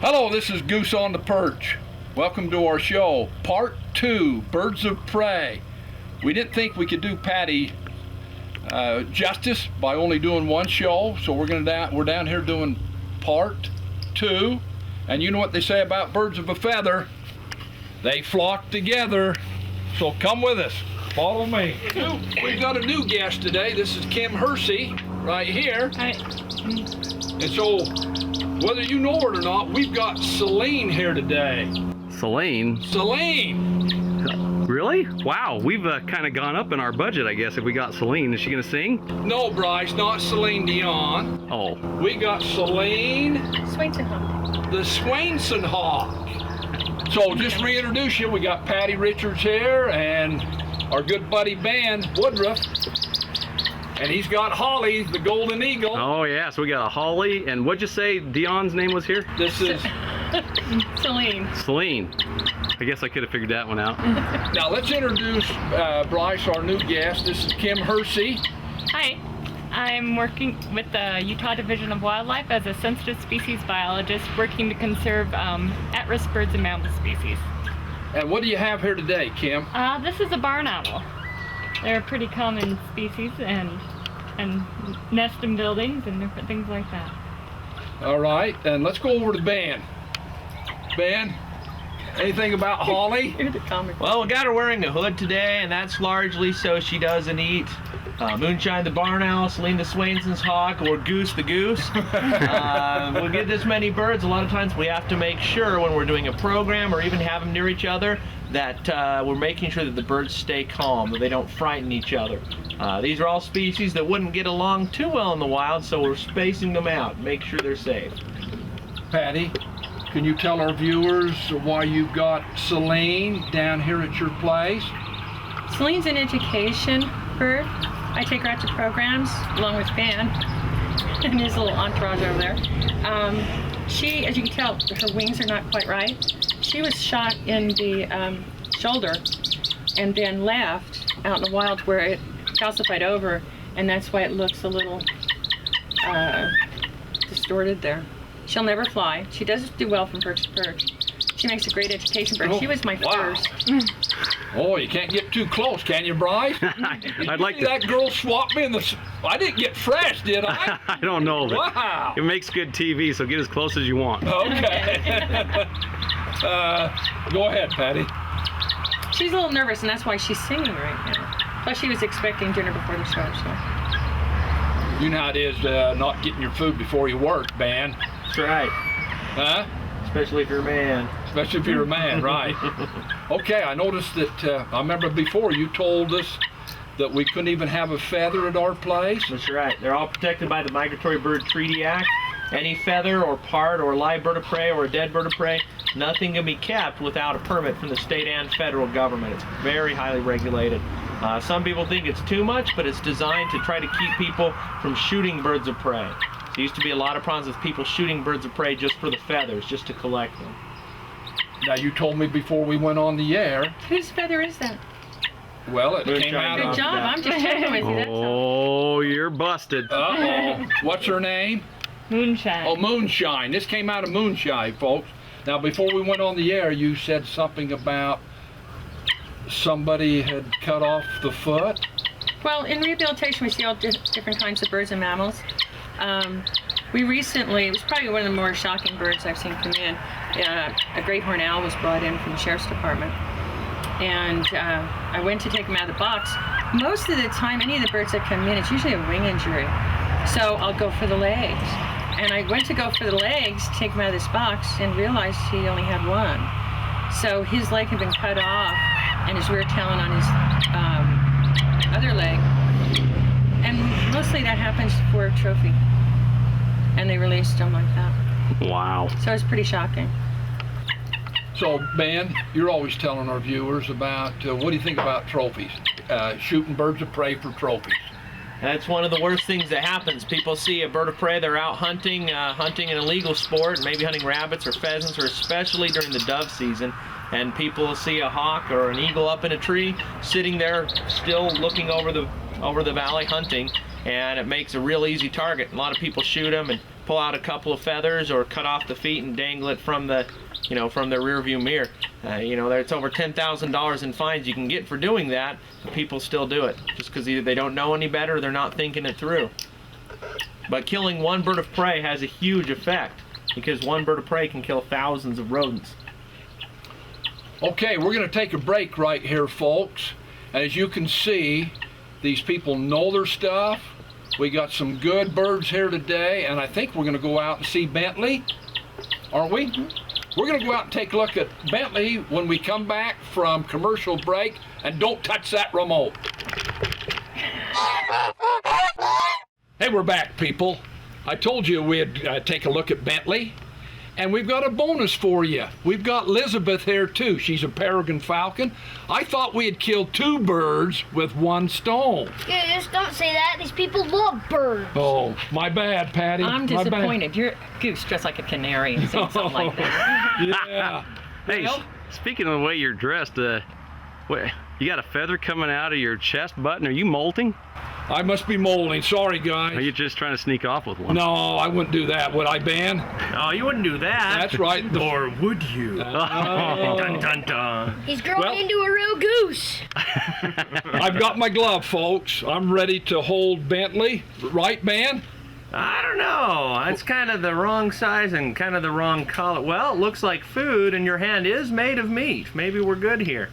Hello, this is Goose on the Perch. Welcome to our show, Part 2, Birds of Prey. We didn't think we could do Patty justice by only doing one show, so we're down here doing Part 2. And you know what they say about birds of a feather? They flock together. So come with us. Follow me. We've got a new guest today. This is Kim Hersey right here. Hi. And so, whether you know it or not, we've got Celine here today. Celine? Celine! Really? Wow, we've kind of gone up in our budget, I guess, if we got Celine. Is she going to sing? No, Bryce, not Celine Dion. Oh. We got Celine... Swainson Hawk. The Swainson Hawk. So, just to reintroduce you, we got Patty Richards here and our good buddy Ben Woodruff. And he's got Holly, the golden eagle. Oh, yeah, so we got a Holly, and what'd you say Dion's name was here? This is... Celine. Celine. I guess I could have figured that one out. Now, let's introduce Bryce, our new guest. This is Kim Hersey. Hi. I'm working with the Utah Division of Wildlife as a sensitive species biologist working to conserve at-risk birds and mammal species. And what do you have here today, Kim? This is a barn owl. They're a pretty common species and nest in buildings and different things like that. All right, and let's go over to Ben. Ben, anything about Holly? You're the comic. Well, we got her wearing a hood today, and that's largely so she doesn't eat Moonshine the barn owl, Celine the Swainson's hawk, or Goose the goose. We get this many birds. A lot of times we have to make sure when we're doing a program or even have them near each other that we're making sure that the birds stay calm, that they don't frighten each other. These are all species that wouldn't get along too well in the wild, so we're spacing them out, make sure they're safe. Patty, can you tell our viewers why you've got Celine down here at your place? Celine's an education bird. I take her out to programs along with Ben and his little entourage over there. She, as you can tell, her wings are not quite right. She was shot in the shoulder and then left out in the wild where it calcified over, and that's why it looks a little distorted there. She'll never fly. She does do well from perch to perch. She makes a great education bird. She was my first. Oh, you can't get too close, can you, Bryce? I'd like to... That girl swapped me in the... I didn't get fresh, did I? I don't know, but wow. It makes good TV, so get as close as you want. Okay. Go ahead, Patty. She's a little nervous, and that's why she's singing right now. Plus, she was expecting dinner before the show, so. You know how it is not getting your food before you work, Ben. That's right. Huh? Especially if you're a man. Especially if you're a man, right. Okay, I noticed that, I remember before you told us that we couldn't even have a feather at our place. That's right. They're all protected by the Migratory Bird Treaty Act. Any feather or part or live bird of prey or a dead bird of prey, nothing can be kept without a permit from the state and federal government. It's very highly regulated. Some people think it's too much, but it's designed to try to keep people from shooting birds of prey. There used to be a lot of problems with people shooting birds of prey just for the feathers, just to collect them. Now, you told me before we went on the air. Whose feather is that? Well, it came out Good of... job. I'm just checking with you. That's all. Oh, you're busted. Uh-oh. What's her name? Moonshine. Oh, Moonshine. This came out of Moonshine, folks. Now, before we went on the air, you said something about somebody had cut off the foot. Well, in rehabilitation, we see all different kinds of birds and mammals. We recently, it was probably one of the more shocking birds I've seen come in. A great horned owl was brought in from the sheriff's department. And I went to take him out of the box. Most of the time, any of the birds that come in, it's usually a wing injury. So I'll go for the legs. And I went to go for the legs to take him out of this box and realized he only had one. So his leg had been cut off and his rear talon on his other leg. And mostly that happens for a trophy. And they released him like that. Wow. So it's pretty shocking. So, Ben, you're always telling our viewers about, what do you think about trophies? Shooting birds of prey for trophies. That's one of the worst things that happens. People see a bird of prey, they're out hunting an illegal sport, maybe hunting rabbits or pheasants, or especially during the dove season, and people will see a hawk or an eagle up in a tree, sitting there still looking over the valley hunting, and it makes a real easy target. A lot of people shoot them and pull out a couple of feathers or cut off the feet and dangle it from the, from the rear view mirror. There's over $10,000 in fines you can get for doing that, but people still do it just because either they don't know any better or they're not thinking it through. But killing one bird of prey has a huge effect because one bird of prey can kill thousands of rodents. Okay, we're going to take a break right here, folks. And as you can see, these people know their stuff. We got some good birds here today, and I think we're going to go out and see Bentley, aren't we? We're going to go out and take a look at Bentley when we come back from commercial break, and don't touch that remote. Hey, we're back, people. I told you we'd take a look at Bentley, and we've got a bonus for you. We've got Elizabeth here too. She's a peregrine falcon. I thought we had killed 2 birds with 1 stone. Goose, don't say that. These people love birds. Oh, my bad, Patty. I'm My bad. disappointed. You're Goose dressed like a canary and saying something like that. Yeah. Hey, Well, speaking of the way you're dressed, you got a feather coming out of your chest button. Are you molting? I must be molding. Sorry, guys. Or are you just trying to sneak off with one? No, I wouldn't do that, would I, Ben? Oh, you wouldn't do that. That's right. Or would you? Dun, dun, dun. He's growing Well- into a real goose. I've got my glove, folks. I'm ready to hold Bentley. Right, Ben? I don't know. It's kind of the wrong size and kind of the wrong color. Well, it looks like food, and your hand is made of meat. Maybe we're good here.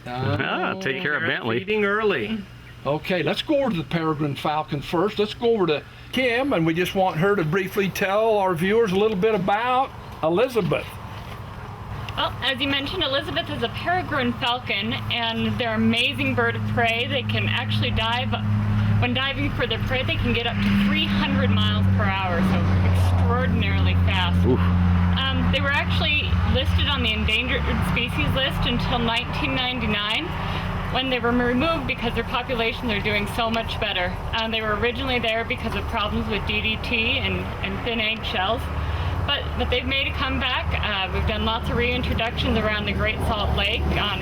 Take care of Bentley. Eating early. Okay, let's go over to the peregrine falcon first. Let's go over to Kim, and we just want her to briefly tell our viewers a little bit about Elizabeth. Well, as you mentioned, Elizabeth is a peregrine falcon, and they're an amazing bird of prey. They can actually dive. When diving for their prey, they can get up to 300 miles per hour, so extraordinarily fast. They were actually listed on the endangered species list until 1999, when they were removed because their populations are doing so much better. They were originally there because of problems with DDT and thin egg shells, but they've made a comeback. We've done lots of reintroductions around the Great Salt Lake on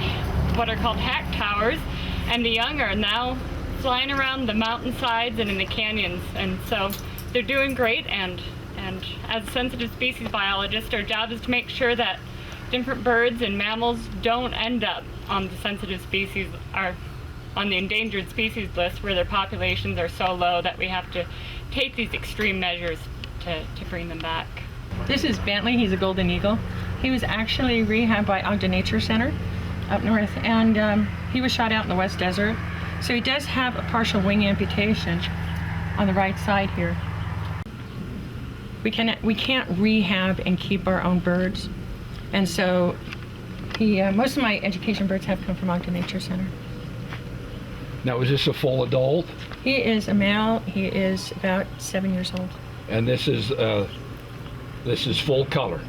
what are called hack towers, and the young are now flying around the mountainsides and in the canyons, and so they're doing great. And as a sensitive species biologist, our job is to make sure that different birds and mammals don't end up on the sensitive species, or on the endangered species list, where their populations are so low that we have to take these extreme measures to bring them back. This is Bentley. He's a golden eagle. He was actually rehabbed by Ogden Nature Center up north, and he was shot out in the West Desert. So he does have a partial wing amputation on the right side here. We can't rehab and keep our own birds, and so most of my education birds have come from Ogden Nature Center. Now, is this a full adult? He is a male. He is about 7 years old. And this is full color.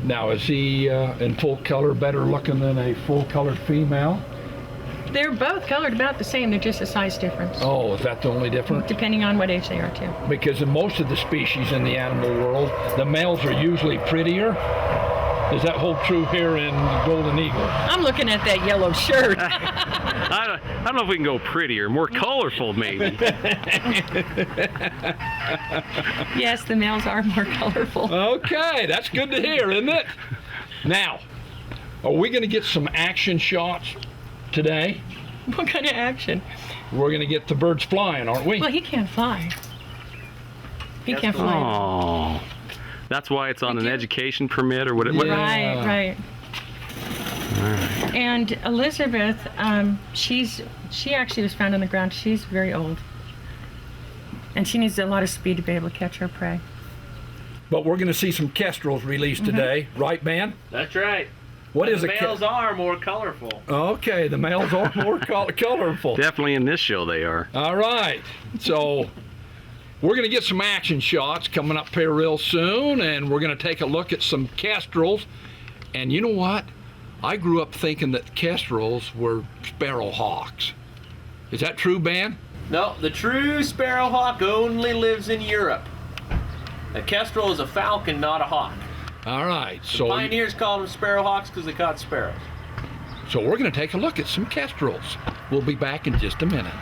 Now, is he in full color better looking than a full colored female? They're both colored about the same. They're just a size difference. Oh, is that the only difference? Depending on what age they are, too. Because in most of the species in the animal world, the males are usually prettier. Does that hold true here in golden eagle? I'm looking at that yellow shirt. I don't know if we can go prettier, more colorful maybe. Yes, the males are more colorful. Okay, that's good to hear, isn't it? Now, are we going to get some action shots today? What kind of action? We're going to get the birds flying, aren't we? Well, he can't fly. He Yes, can't the fly. Oh, that's why it's on an education permit or what? Yeah. Right. And Elizabeth, she actually was found on the ground. She's very old, and she needs a lot of speed to be able to catch her prey. But we're going to see some kestrels released today, right, man? That's right. What is the a males are more colorful. Okay, the males are more colorful. Definitely in this show they are. All right, so we're going to get some action shots coming up here real soon, and we're going to take a look at some kestrels. And you know what? I grew up thinking that kestrels were sparrowhawks. Is that true, Ben? No, the true sparrowhawk only lives in Europe. A kestrel is a falcon, not a hawk. All right, so Pioneers called them sparrowhawks because they caught sparrows. we're going to take a look at some kestrels. We'll be back in just a minute.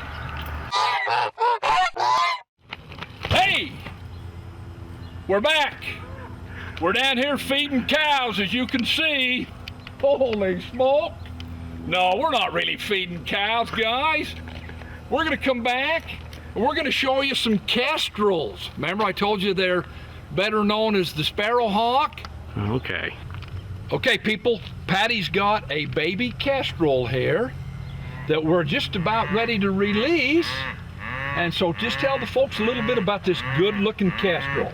We're back. We're down here feeding cows, as you can see. Holy smoke. No, we're not really feeding cows, guys. We're gonna come back and we're gonna show you some kestrels. Remember I told you they're better known as the sparrowhawk? Okay. Okay, people, Patty's got a baby kestrel here that we're just about ready to release. And so just tell the folks a little bit about this good-looking kestrel.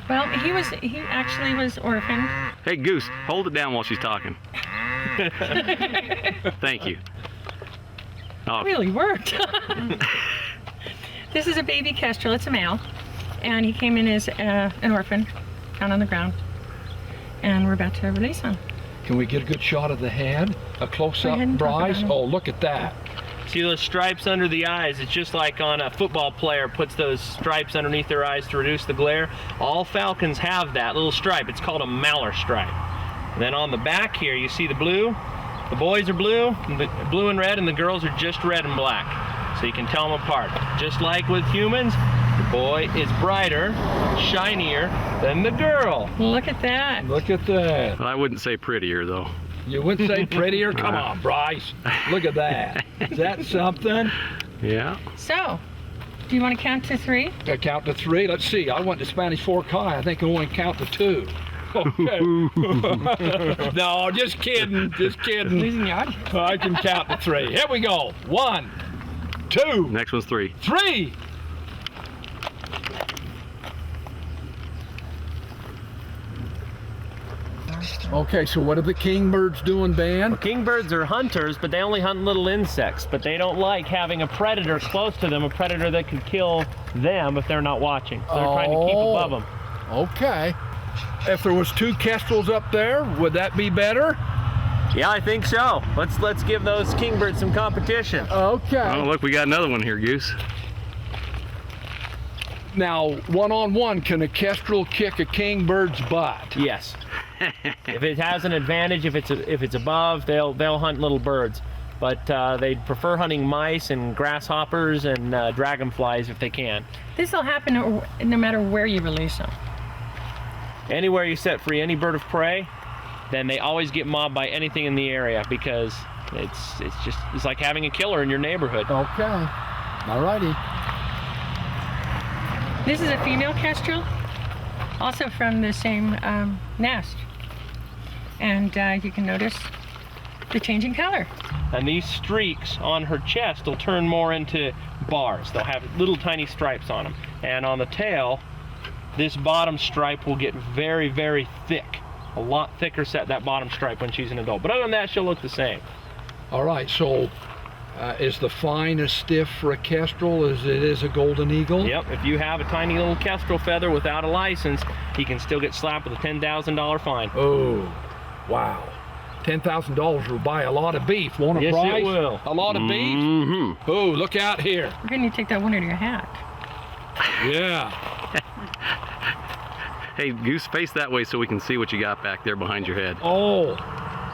Well, he actually was orphaned. Hey, Goose, hold it down while she's talking. Thank you. Oh, It really worked. This is a baby kestrel. It's a male. And he came in as an orphan, down on the ground. And we're about to release him. Can we get a good shot of the head? A close-up, ahead and talk Bryce? about him. Oh, look at that. See those stripes under the eyes? It's just like on a football player puts those stripes underneath their eyes to reduce the glare. All falcons have that little stripe. It's called a malar stripe. And then on the back here, you see the blue. The boys are blue, blue and red, and the girls are just red and black. So you can tell them apart. Just like with humans, the boy is brighter, shinier than the girl. Look at that. Look at that. I wouldn't say prettier, thoh. You wouldn't say prettier? Come on, Bryce. Look at that. Is that something? Yeah. So, do you want to count to 3? I count to 3. Let's see. I went to Spanish Fork High. I think I only count to 2. Okay. No, just kidding. Just kidding. Losing yard. I can count to 3. Here we go. 1, 2, Next one's 3. 3. Okay, so what are the kingbirds doing, Ben? Kingbirds are hunters, but they only hunt little insects. But they don't like having a predator close to them, a predator that could kill them if they're not watching. So they're trying to keep above them. Okay. If there was 2 kestrels up there, would that be better? Yeah, I think so. Let's give those kingbirds some competition. Okay. Oh, look, we got another one here, Goose. Now, one-on-one, can a kestrel kick a kingbird's butt? Yes. If it has an advantage, if it's above, they'll hunt little birds. But they prefer hunting mice and grasshoppers and dragonflies if they can. This will happen no matter where you release them. Anywhere you set free any bird of prey, then they always get mobbed by anything in the area because it's like having a killer in your neighborhood. Okay. All righty. This is a female kestrel, also from the same nest. And you can notice the changing color. And these streaks on her chest will turn more into bars. They'll have little tiny stripes on them. And on the tail, this bottom stripe will get very, very thick. A lot thicker set, that bottom stripe, when she's an adult. But other than that, she'll look the same. All right, so is the fine as stiff for a kestrel as it is a golden eagle? Yep, if you have a tiny little kestrel feather without a license, he can still get slapped with a $10,000 fine. Oh, wow. $10,000 will buy a lot of beef, won't it, Yes, Bryce? it will. A lot of beef? Mm-hmm. Oh, look out here. We're going to take that one out of your hat. Yeah. Hey, Goose, face that way so we can see what you got back there behind your head. Oh.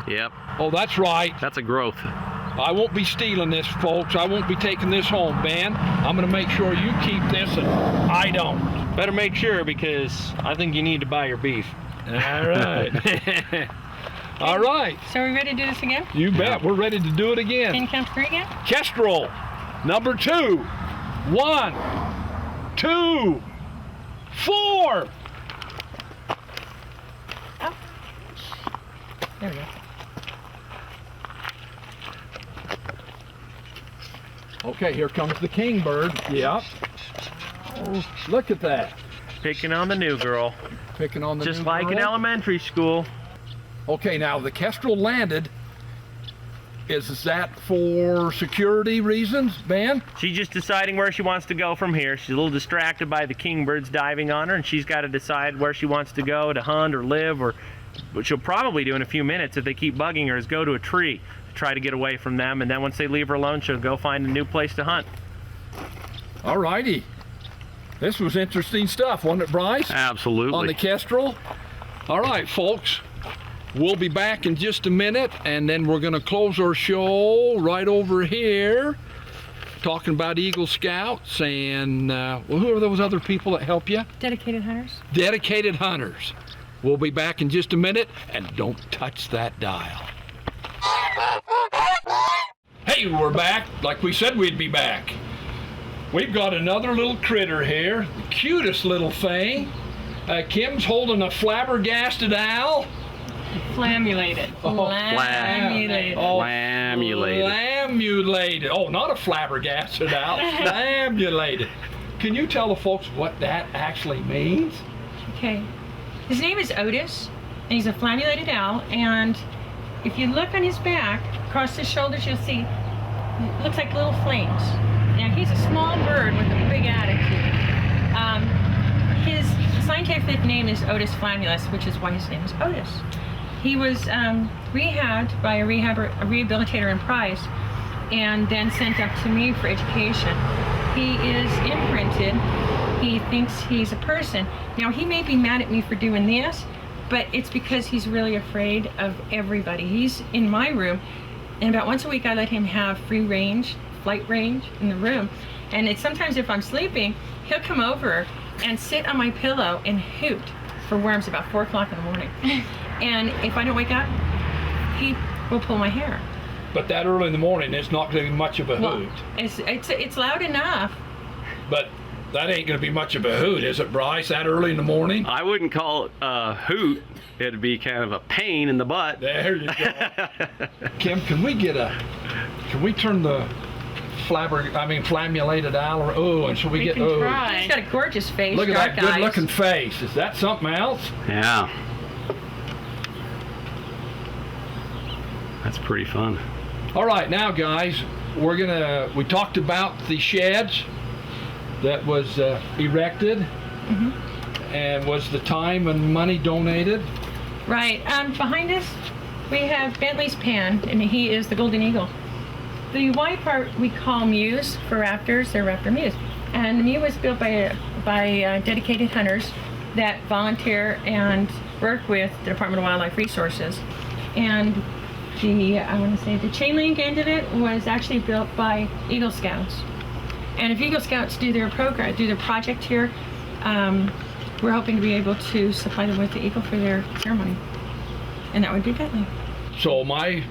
Yep, Oh, that's right. that's a growth. I won't be stealing this, folks. I won't be taking this home, Ben. I'm going to make sure you keep this and I don't. Better make sure, because I think you need to buy your beef. All right. All right. So are we ready to do this again? You bet. We're ready to do it again. Can you count to 3 again? Kestrel, number 2. 1, 2, 4. There we go. Okay, here comes the kingbird. Yep. Oh, look at that. Picking on the new girl. Picking on the Just new like in girl. elementary school. Okay, now the kestrel landed. Is that for security reasons, Ben? She's just deciding where she wants to go from here. She's a little distracted by the kingbirds diving on her, and she's got to decide where she wants to go to hunt or live, or what she'll probably do in a few minutes if they keep bugging her is go to a tree to try to get away from them, and then once they leave her alone, she'll go find a new place to hunt. All righty. This was interesting stuff, wasn't it, Bryce? Absolutely. On the kestrel. All right, folks. We'll be back in just a minute, and then we're going to close our show right over here. talking about Eagle Scouts and well, who are those other people that help you? Dedicated hunters. Dedicated hunters. We'll be back in just a minute, and don't touch that dial. Hey, we're back, like we said we'd be back. We've got another little critter here, the cutest little thing. Kim's holding a flabbergasted owl. Flammulated. Flammulated. Flammulated. Oh, not a flabbergasted owl. Flammulated. Can you tell the folks what that actually means? Okay. His name is Otis, and he's a flammulated owl, and if you look on his back, across his shoulders, you'll see it looks like little flames. Now, he's a small bird with a big attitude. His scientific name is Otis flammulus, which is why his name is Otis. He was rehabbed by a rehabilitator in Price and then sent up to me for education. He is imprinted. He thinks he's a person. Now, he may be mad at me for doing this, but it's because he's really afraid of everybody. He's in my room, and about once a week I let him have free range, flight range in the room. And it's sometimes if I'm sleeping, he'll come over and sit on my pillow and hoot for worms about 4 o'clock in the morning. And if I don't wake up, he will pull my hair. But that early in the morning, it's not going to be much of a hoot. It's loud enough. But that ain't going to be much of a hoot, is it, Bryce, that early in the morning? I wouldn't call it a hoot. It'd be kind of a pain in the butt. There you go. Kim, can we turn the flammulated owl, and so we get, can try. He's got a gorgeous face, look at dark that good eyes. looking face. Is that something else? Yeah. That's pretty fun. All right, now guys, we talked about the sheds that was erected, and was the time and money donated. Right. Behind us, we have Bentley's Pan, and he is the golden eagle. The white part we call mews for raptors. They're raptor mews, and the mew was built by dedicated hunters that volunteer and work with the Department of Wildlife Resources. And the chain link end of it was actually built by Eagle Scouts. And if Eagle Scouts do their project here, we're hoping to be able to supply them with the eagle for their ceremony. And that would be Bentley. So my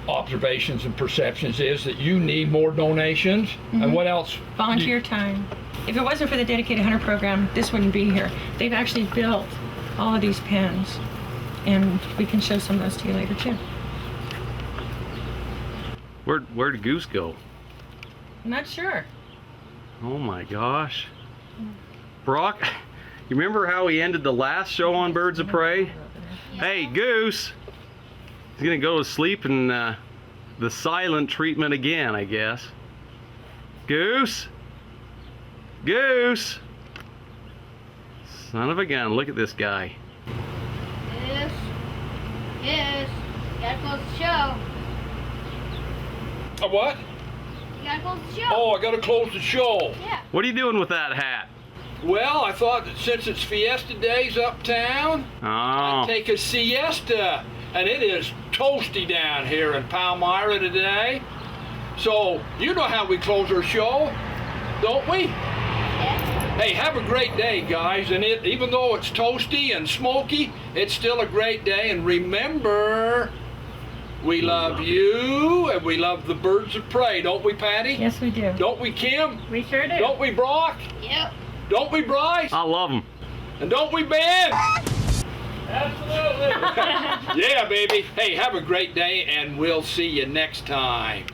observations and perceptions is that you need more donations. And what else? Volunteer time. If it wasn't for the dedicated hunter program, this wouldn't be here. They've actually built all of these pens, and we can show some of those to you later too. Where'd Goose go? I'm not sure. Oh my gosh. Brock, you remember how he ended the last show on Birds of Prey? Hey, Goose! He's gonna go to sleep in the silent treatment again, I guess. Goose? Goose! Son of a gun, look at this guy. Yes. Gotta close the show. A what? You gotta close the show. Oh, I gotta close the show. Yeah. What are you doing with that hat? Well, I thought that since it's Fiesta Days uptown, I'd Oh, take a siesta. And it is toasty down here in Palmyra today. So, you know how we close our show, don't we? Yeah. Hey, have a great day, guys. And even though it's toasty and smoky, it's still a great day. And remember, we love you, and we love the Birds of Prey, don't we, Patty? Yes, we do. Don't we, Kim? We sure do. Don't we, Brock? Yep. Don't we, Bryce? I love him. And don't we, Ben? Absolutely. Yeah, baby. Hey, have a great day, and we'll see you next time.